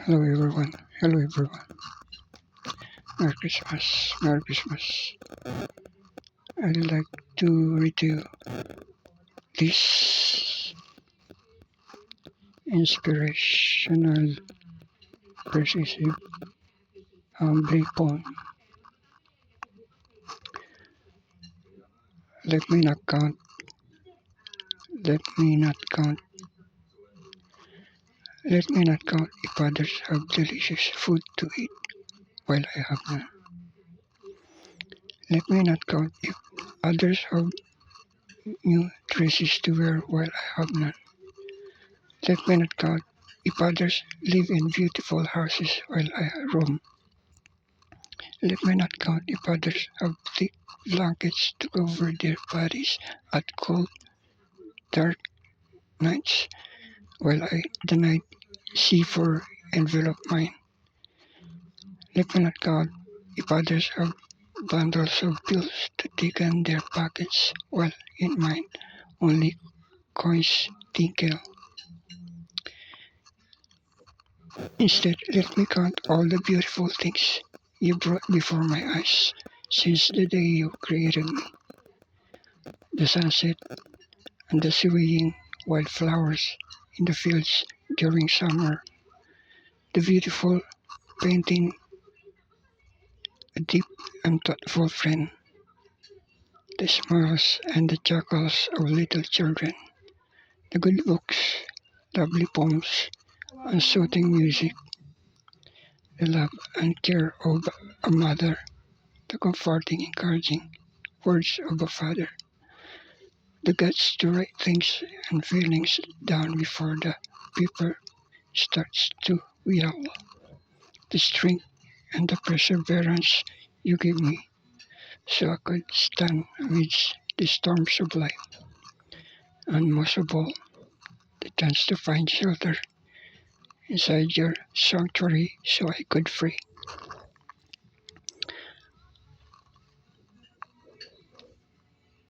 Hello everyone. Hello everyone. Merry Christmas. Merry Christmas. I'd like to read you this inspirational persuasive brief poem. Let me not count. Let me not count. Let me not count if others have delicious food to eat while I have none. Let me not count if others have new dresses to wear while I have none. Let me not count if others live in beautiful houses while I roam. Let me not count if others have thick blankets to cover their bodies at cold, dark nights, while the night sea for envelop mine. Let me not count if others have bundles of bills to dig in their pockets, while in mine only coins tinkle. Instead, let me count all the beautiful things you brought before my eyes since the day you created me. The sunset and the swaying wildflowers in the fields during summer, the beautiful painting, a deep and thoughtful friend, the smiles and the chuckles of little children, the good books, lovely poems, and soothing music, the love and care of a mother, the comforting, encouraging words of a father, the guts to write things and feelings down before the paper starts to wheel, the strength and the perseverance you give me so I could stand amidst the storms of life, and most of all, the chance to find shelter inside your sanctuary so I could free.